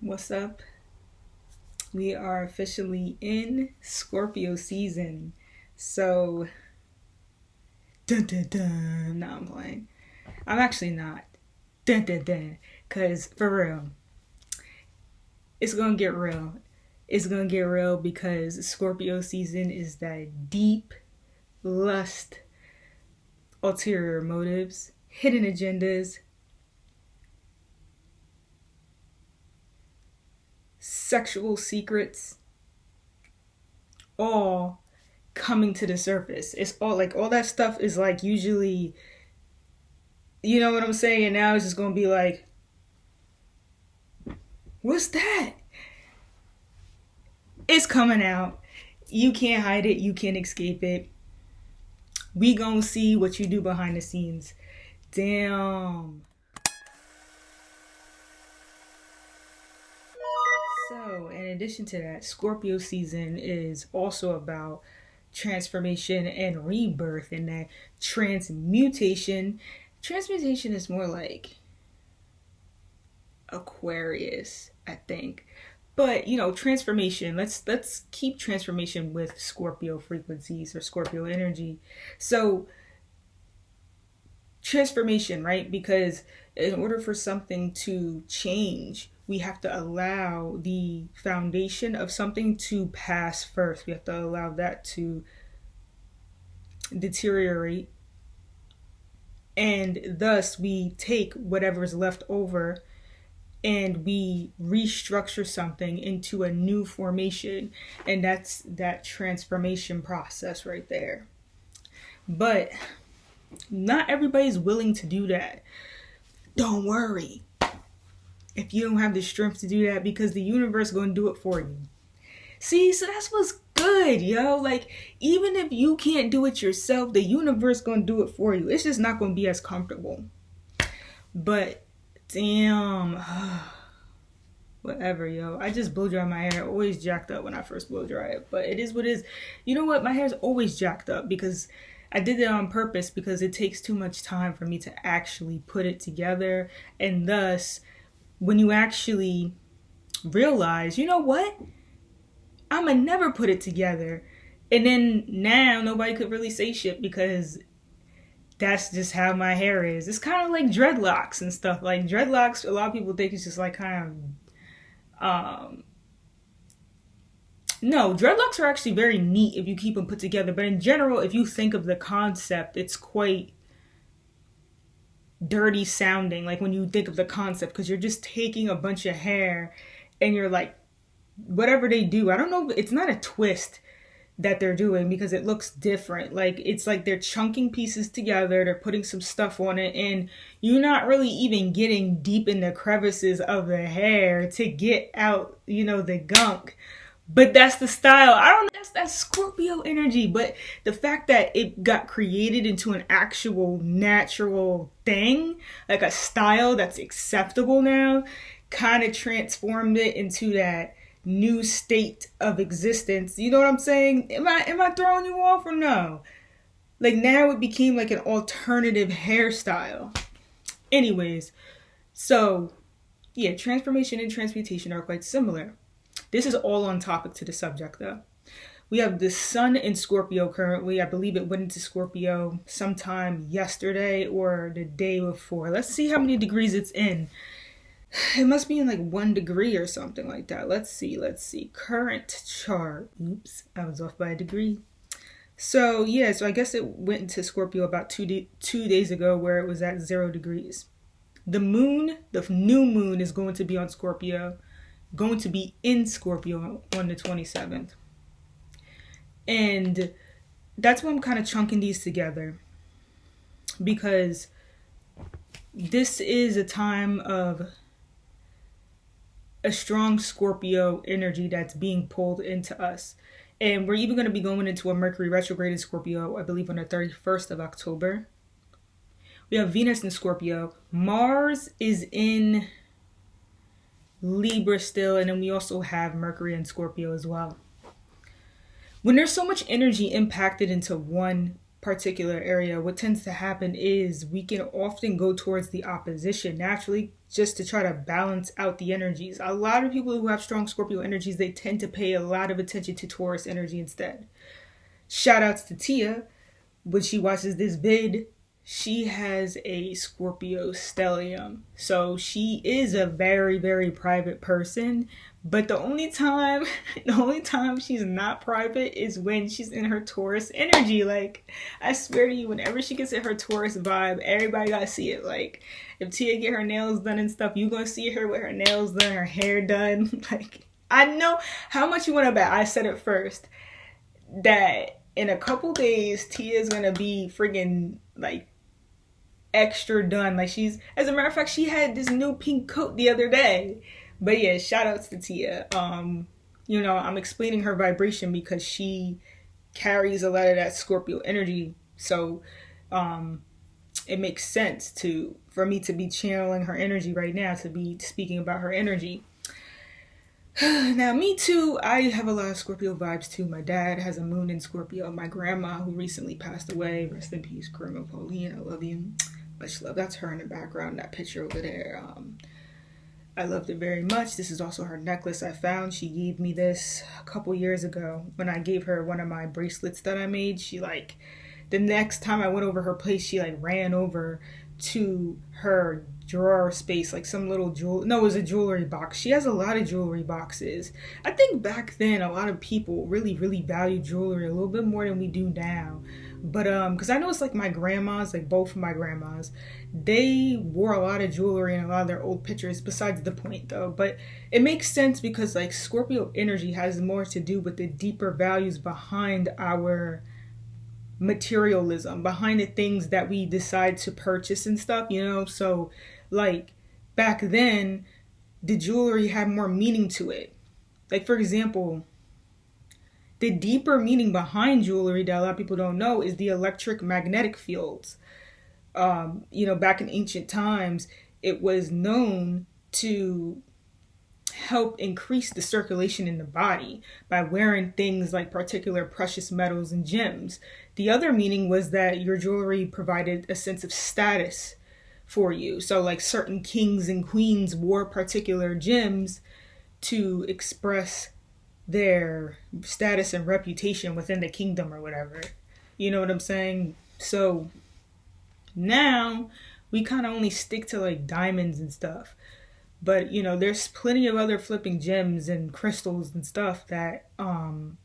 What's up? We are officially in Scorpio season. So, dun dun dun. No, I'm playing. I'm actually not. Dun dun dun. Because, for real, it's going to get real. It's going to get real because Scorpio season is that deep lust, ulterior motives, hidden agendas, sexual secrets, all coming to the surface. It's all that stuff is like usually, you know what I'm saying? And now it's just gonna be like, what's that? It's coming out. You can't hide it. You can't escape it. We gonna see what you do behind the scenes. Damn. So, in addition to that, Scorpio season is also about transformation and rebirth and that transmutation. Transmutation is more like Aquarius, I think. But transformation. Let's keep transformation with Scorpio frequencies or Scorpio energy. So transformation, right? Because in order for something to change, we have to allow the foundation of something to pass first. We have to allow that to deteriorate. And thus, we take whatever is left over and we restructure something into a new formation. And that's that transformation process right there. But not everybody's willing to do that. Don't worry if you don't have the strength to do that, because the universe is going to do it for you. See, so that's what's good, yo. Like, even if you can't do it yourself, the universe is going to do it for you. It's just not going to be as comfortable. But damn, whatever, yo. I just blow dry my hair. Always jacked up when I first blow dry it, but it is what it is. You know what? My hair's always jacked up because I did it on purpose, because it takes too much time for me to actually put it together. And thus, when you actually realize, you know what? I'ma never put it together. And then now nobody could really say shit because that's just how my hair is. It's kind of like dreadlocks and stuff. Like dreadlocks, a lot of people think it's just like kind of no, dreadlocks are actually very neat if you keep them put together. But in general, if you think of the concept, it's quite dirty sounding. Like when you think of the concept, because you're just taking a bunch of hair and you're like, whatever they do, I don't know, it's not a twist that they're doing because it looks different. Like it's like they're chunking pieces together, they're putting some stuff on it, and you're not really even getting deep in the crevices of the hair to get out, the gunk. But that's the style. I don't know. That's Scorpio energy. But the fact that it got created into an actual natural thing, like a style that's acceptable now, kind of transformed it into that new state of existence. You know what I'm saying? Am I throwing you off or no? Like now it became like an alternative hairstyle. Anyways, so yeah, transformation and transmutation are quite similar. This is all on topic to the subject though. We have the sun in Scorpio currently. I believe it went into Scorpio sometime yesterday or the day before. Let's see how many degrees it's in. It must be in like 1 degree or something like that. Let's see. Current chart. Oops, I was off by a degree. So yeah, so I guess it went into Scorpio about 2 days ago, where it was at 0 degrees. The new moon is going to be on Scorpio, going to be in Scorpio on the 27th. And that's why I'm kind of chunking these together, because this is a time of a strong Scorpio energy that's being pulled into us. And we're even going to be going into a Mercury retrograde in Scorpio, I believe on the 31st of October. We have Venus in Scorpio. Mars is in Libra still, and then we also have Mercury in Scorpio as well. When there's so much energy impacted into one particular area, what tends to happen is we can often go towards the opposition naturally, just to try to balance out the energies. A lot of people who have strong Scorpio energies, they tend to pay a lot of attention to Taurus energy instead. Shout outs to Tia. When she watches this vid, she has a Scorpio stellium. So she is a very, very private person. But the only time she's not private is when she's in her Taurus energy. Like, I swear to you, whenever she gets in her Taurus vibe, everybody gotta see it. Like, if Tia get her nails done and stuff, you gonna see her with her nails done, her hair done. Like, I know how much you wanna bet. I said it first that in a couple days, Tia's gonna be friggin' like extra done. Like, as a matter of fact, she had this new pink coat the other day. But yeah, shout outs to Tia. You know, I'm explaining her vibration because she carries a lot of that Scorpio energy. So it makes sense for me to be channeling her energy right now, to be speaking about her energy. Now, me too, I have a lot of Scorpio vibes too. My dad has a moon in Scorpio. My grandma, who recently passed away, rest in peace, Grandma Pauline, I love you. Much love. That's her in the background, that picture over there. I loved it very much. This is also her necklace I found. She gave me this a couple years ago when I gave her one of my bracelets that I made. She the next time I went over her place, she ran over to her drawer space, like some little no, it was a jewelry box. She has a lot of jewelry boxes. I think back then a lot of people really, really valued jewelry a little bit more than we do now. But because I know it's my grandmas, both of my grandmas, they wore a lot of jewelry in a lot of their old pictures. Besides the point though, but it makes sense because Scorpio energy has more to do with the deeper values behind our materialism, behind the things that we decide to purchase and stuff, you know. So back then the jewelry had more meaning to it. For example, the deeper meaning behind jewelry that a lot of people don't know is the electric magnetic fields. You know, back in ancient times, it was known to help increase the circulation in the body by wearing things like particular precious metals and gems. The other meaning was that your jewelry provided a sense of status for you. So certain kings and queens wore particular gems to express their status and reputation within the kingdom or whatever. You know what I'm saying? So now we kind of only stick to diamonds and stuff. But you know, there's plenty of other flipping gems and crystals and stuff that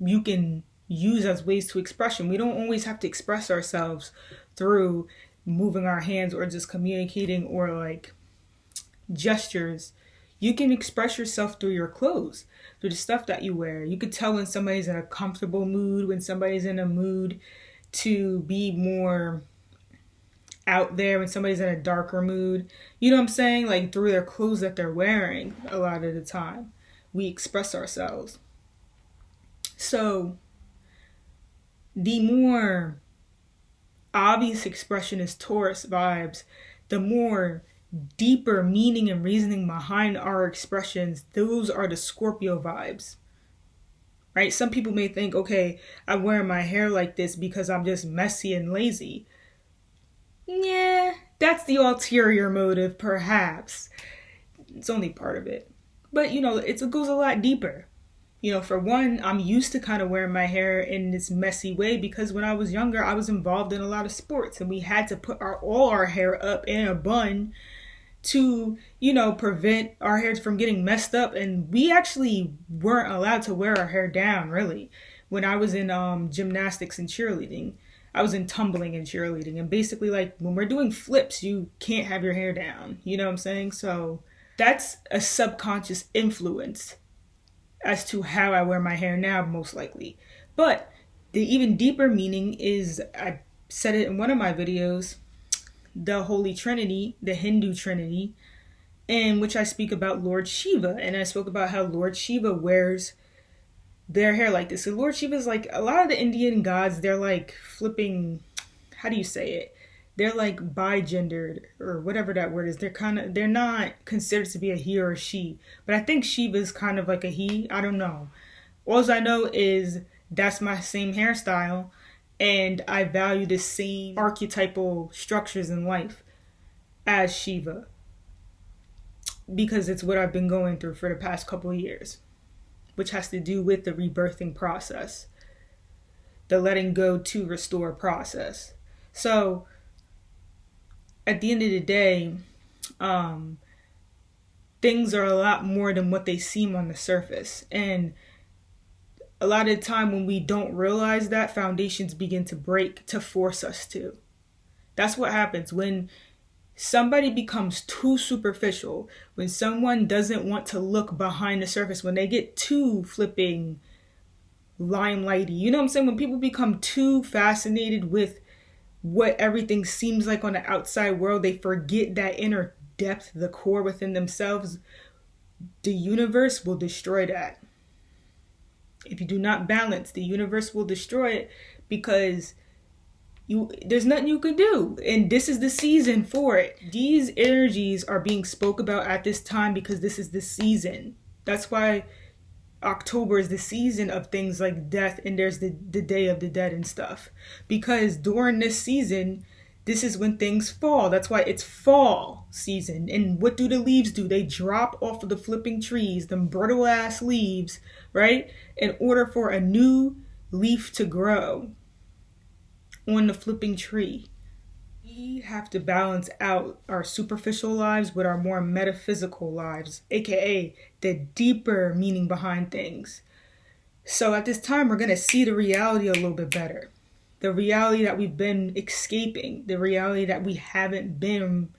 you can use as ways to expression. We don't always have to express ourselves through moving our hands or just communicating or gestures. You can express yourself through your clothes, through the stuff that you wear. You could tell when somebody's in a comfortable mood, when somebody's in a mood to be more out there, when somebody's in a darker mood. You know what I'm saying? Through their clothes that they're wearing, a lot of the time, we express ourselves. So the more obvious expression is Taurus vibes, the more deeper meaning and reasoning behind our expressions, those are the Scorpio vibes, right? Some people may think, okay, I'm wearing my hair like this because I'm just messy and lazy. Yeah, that's the ulterior motive, perhaps. It's only part of it. But, you know, it goes a lot deeper. You know, for one, I'm used to kind of wearing my hair in this messy way because when I was younger, I was involved in a lot of sports and we had to put all our hair up in a bun to, you know, prevent our hair from getting messed up. And we actually weren't allowed to wear our hair down, really. When I was in gymnastics and cheerleading, I was in tumbling and cheerleading. And basically, when we're doing flips, you can't have your hair down. You know what I'm saying? So that's a subconscious influence as to how I wear my hair now, most likely. But the even deeper meaning is, I said it in one of my videos, the Holy Trinity, the Hindu Trinity, in which I speak about Lord Shiva. And I spoke about how Lord Shiva wears their hair like this. So Lord Shiva is a lot of the Indian gods, they're flipping, how do you say it? They're bigendered or whatever that word is. They're not considered to be a he or a she. But I think Shiva is kind of like a he. I don't know. All I know is that's my same hairstyle. And I value the same archetypal structures in life as Shiva. because it's what I've been going through for the past couple of years, which has to do with the rebirthing process, the letting go to restore process. So at the end of the day, things are a lot more than what they seem on the surface. And a lot of the time when we don't realize that, foundations begin to break to force us to. That's what happens when somebody becomes too superficial, when someone doesn't want to look behind the surface, when they get too flipping limelighty. You know what I'm saying? When people become too fascinated with what everything seems like on the outside world, they forget that inner depth, the core within themselves. The universe will destroy that. If you do not balance, the universe will destroy it, because there's nothing you could do. And this is the season for it. These energies are being spoke about at this time because this is the season. That's why October is the season of things like death, and there's the Day of the Dead and stuff. Because during this season, this is when things fall. That's why it's fall season. And what do the leaves do? They drop off of the flipping trees, them brittle ass leaves, right? In order for a new leaf to grow on the flipping tree. We have to balance out our superficial lives with our more metaphysical lives, aka the deeper meaning behind things. So at this time, we're going to see the reality a little bit better. The reality that we've been escaping, the reality that we haven't been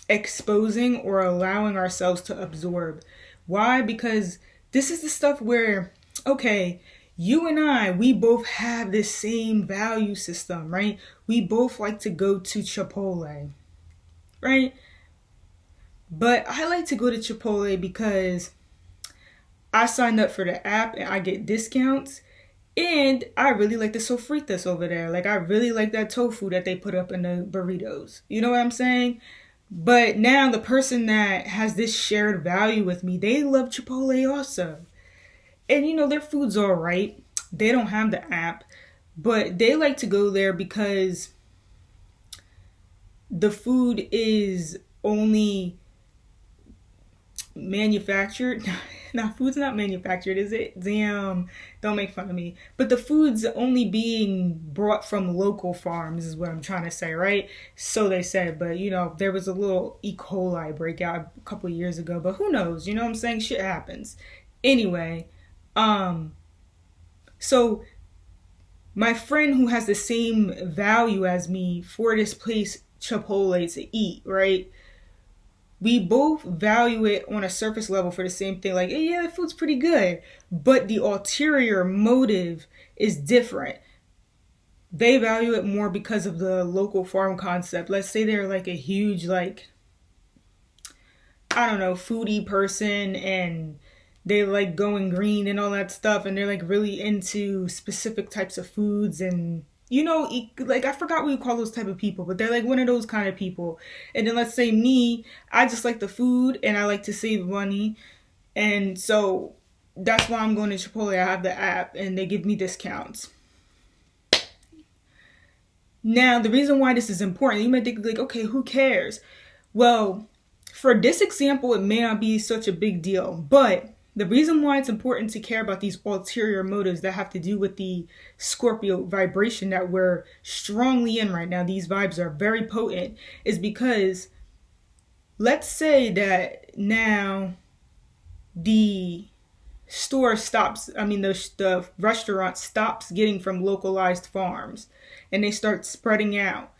exposing or allowing ourselves to absorb. Why? Because this is the stuff where, okay, you and I, we both have this same value system, right? We both like to go to Chipotle, right? But I like to go to Chipotle because I signed up for the app and I get discounts. And I really like the sofritas over there. Like, I really like that tofu that they put up in the burritos. You know what I'm saying? But now the person that has this shared value with me, they love Chipotle also. And, you know, their food's all right. They don't have the app. But they like to go there because the food is only manufactured. Now, food's not manufactured, is it? Damn, don't make fun of me. But the food's only being brought from local farms is what I'm trying to say, right? So they said, but, you know, there was a little E. coli breakout a couple of years ago, but who knows? You know what I'm saying? Shit happens. Anyway, so my friend who has the same value as me for this place, Chipotle, to eat, right? We both value it on a surface level for the same thing. Like, hey, yeah, the food's pretty good. But the ulterior motive is different. They value it more because of the local farm concept. Let's say they're like a huge, like, I don't know, foodie person, and they like going green and all that stuff. And they're like really into specific types of foods, and you know, like, I forgot what you call those type of people, but they're like one of those kind of people. And then let's say me, I just like the food and I like to save money. And so that's why I'm going to Chipotle. I have the app and they give me discounts. Now, the reason why this is important, you might think like, okay, who cares? Well, for this example, it may not be such a big deal, but the reason why it's important to care about these ulterior motives that have to do with the Scorpio vibration that we're strongly in right now, these vibes are very potent, is because let's say that now the store stops, the restaurant stops getting from localized farms and they start spreading out.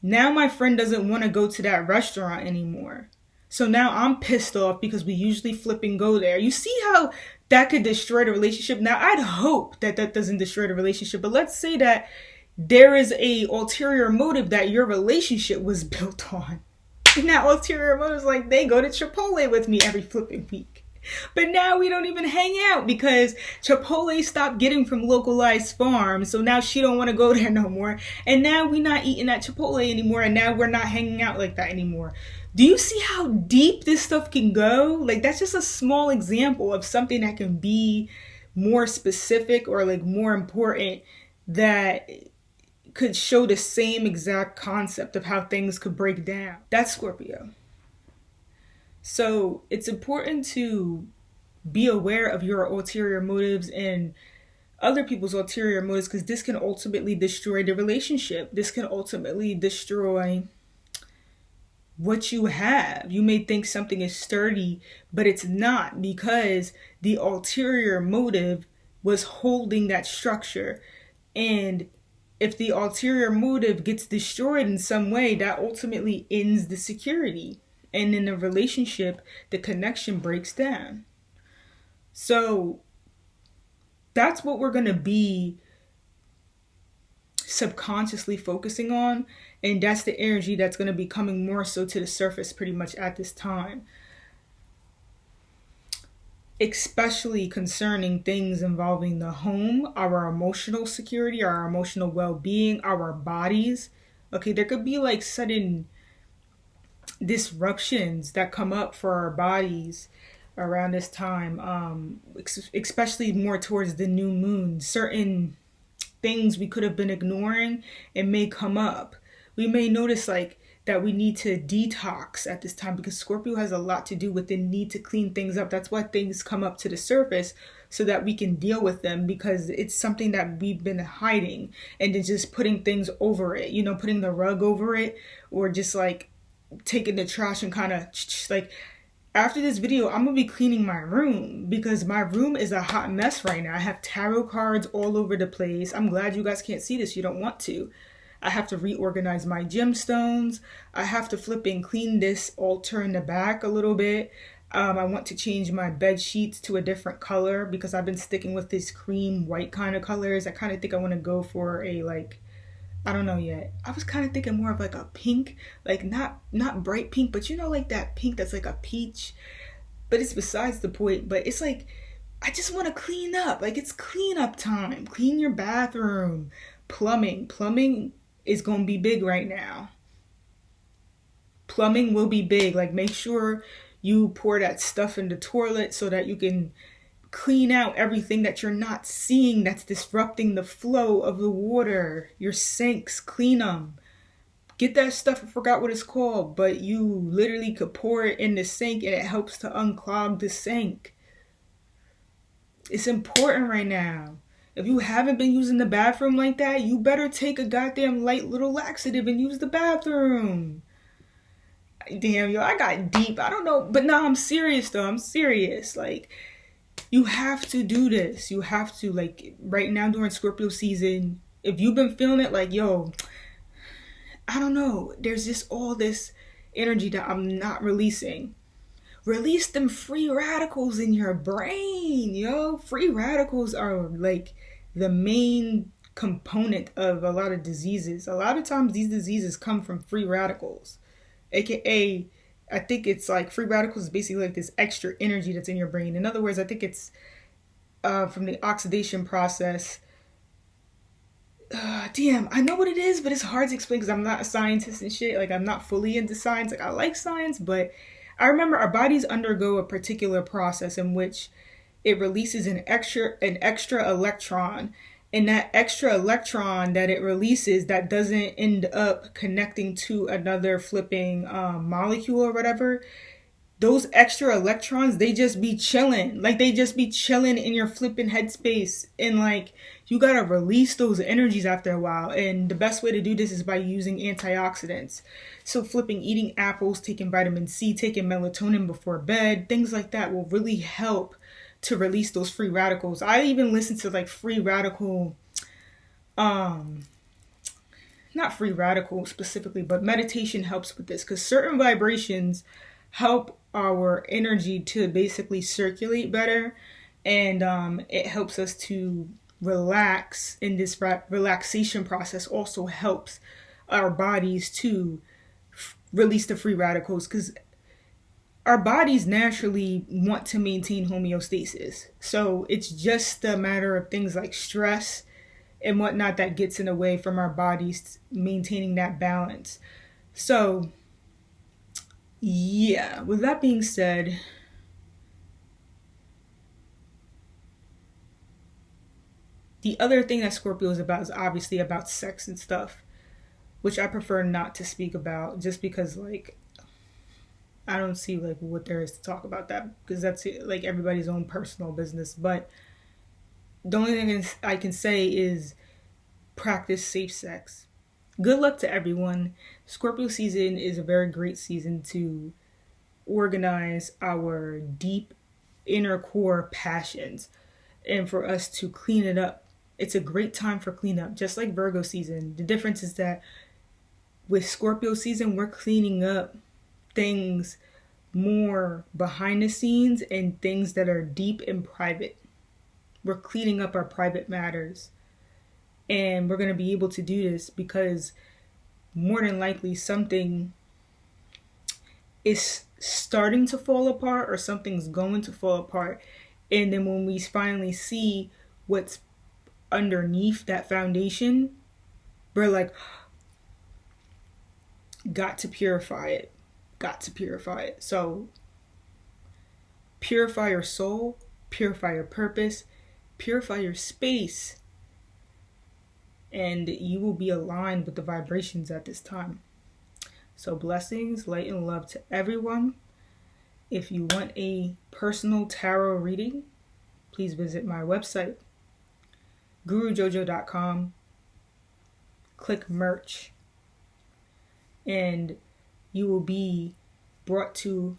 Now my friend doesn't want to go to that restaurant anymore. So now I'm pissed off because we usually flip and go there. You see how that could destroy the relationship? Now, I'd hope that that doesn't destroy the relationship. But let's say that there is a ulterior motive that your relationship was built on. And that ulterior motive is like, they go to Chipotle with me every flipping week. But now we don't even hang out because Chipotle stopped getting from localized farms. So now she don't want to go there no more. And now we're not eating at Chipotle anymore. And now we're not hanging out like that anymore. Do you see how deep this stuff can go? Like, that's just a small example of something that can be more specific or like more important, that could show the same exact concept of how things could break down. That's Scorpio. So it's important to be aware of your ulterior motives and other people's ulterior motives, because this can ultimately destroy the relationship. This can ultimately destroy what you have. You may think something is sturdy, but it's not, because the ulterior motive was holding that structure. And if the ulterior motive gets destroyed in some way, that ultimately ends the security. And in the relationship, the connection breaks down. So that's what we're going to be subconsciously focusing on. And that's the energy that's going to be coming more so to the surface pretty much at this time. Especially concerning things involving the home, our emotional security, our emotional well being, our bodies. Okay, there could be like sudden disruptions that come up for our bodies around this time, especially more towards the new moon. Certain things we could have been ignoring, it may come up. We may notice like that we need to detox at this time, because Scorpio has a lot to do with the need to clean things up. That's why things come up to the surface, so that we can deal with them, because it's something that we've been hiding and then just putting things over it, putting the rug over it, or just like taking the trash and kind of like, after this video, I'm going to be cleaning my room, because my room is a hot mess right now. I have tarot cards all over the place. I'm glad you guys can't see this. You don't want to. I have to reorganize my gemstones. I have to flip and clean this altar in the back a little bit. I want to change my bed sheets to a different color, because I've been sticking with this cream white kind of colors. I kind of think I want to go for a I don't know yet. I was kind of thinking more of like a pink, like not bright pink, but like that pink that's like a peach. But it's besides the point. But it's like, I just want to clean up. Like, it's cleanup time. Clean your bathroom. Plumbing is going to be big right now. Plumbing will be big. Like, make sure you pour that stuff in the toilet so that you can clean out everything that you're not seeing that's disrupting the flow of the water. Your sinks, clean them. Get that stuff, I forgot what it's called, but you literally could pour it in the sink and it helps to unclog the sink. It's important right now. If you haven't been using the bathroom like that, you better take a goddamn light little laxative and use the bathroom. Damn, yo, I got deep. I don't know. But no, I'm serious though. I'm serious. Like, you have to do this. You have to, like, right now during Scorpio season, if you've been feeling it like, yo, I don't know, there's just all this energy that I'm not releasing. Release them free radicals in your brain, yo. Free radicals are like the main component of a lot of diseases. A lot of times these diseases come from free radicals, aka I think it's like free radicals is basically like this extra energy that's in your brain. In other words, I think it's from the oxidation process. Damn, I know what it is, but it's hard to explain because I'm not a scientist and shit. Like, I'm not fully into science. Like, I like science, but I remember our bodies undergo a particular process in which it releases an extra electron. And that extra electron that it releases, that doesn't end up connecting to another flipping molecule or whatever, those extra electrons, they just be chilling. Like, they just be chilling in your flipping headspace. And like, you gotta release those energies after a while. And the best way to do this is by using antioxidants. So flipping, eating apples, taking vitamin C, taking melatonin before bed, things like that will really help to release those free radicals. I even listen to like free radical, not free radical specifically, but meditation helps with this, because certain vibrations help our energy to basically circulate better, and it helps us to relax. In this relaxation process also helps our bodies to release the free radicals, because our bodies naturally want to maintain homeostasis. So it's just a matter of things like stress and whatnot that gets in the way from our bodies maintaining that balance. So yeah, with that being said, the other thing that Scorpio is about is obviously about sex and stuff, which I prefer not to speak about, just because, like, I don't see like what there is to talk about that because that's like everybody's own personal business. But the only thing I can say is practice safe sex. Good luck to everyone. Scorpio season is a very great season to organize our deep inner core passions and for us to clean it up. It's a great time for cleanup, just like Virgo season. The difference is that with Scorpio season, we're cleaning up things more behind the scenes and things that are deep and private. We're cleaning up our private matters. And we're going to be able to do this because more than likely something is starting to fall apart or something's going to fall apart. And then when we finally see what's underneath that foundation, we're like, got to purify it. Got to purify it. So purify your soul, purify your purpose, purify your space, and you will be aligned with the vibrations at this time. So blessings, light, and love to everyone. If you want a personal tarot reading, please visit my website, gurujojo.com. Click merch, and you will be brought to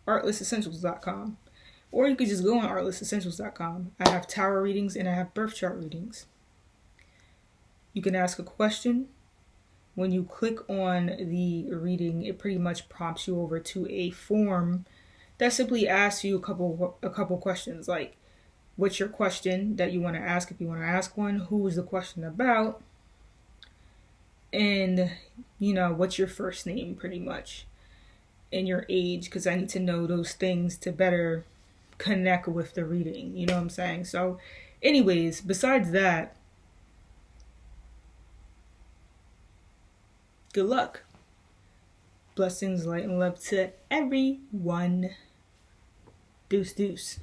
artlessessentials.com. Or you could just go on artlessessentials.com. I have tarot readings and I have birth chart readings. You can ask a question. When you click on the reading, it pretty much prompts you over to a form that simply asks you a couple questions, like what's your question that you want to ask if you want to ask one, who is the question about, and what's your first name pretty much, and your age, because I need to know those things to better connect with the reading, you know what I'm saying? So anyways, besides that, good luck. Blessings, light, and love to everyone. Deuce, deuce.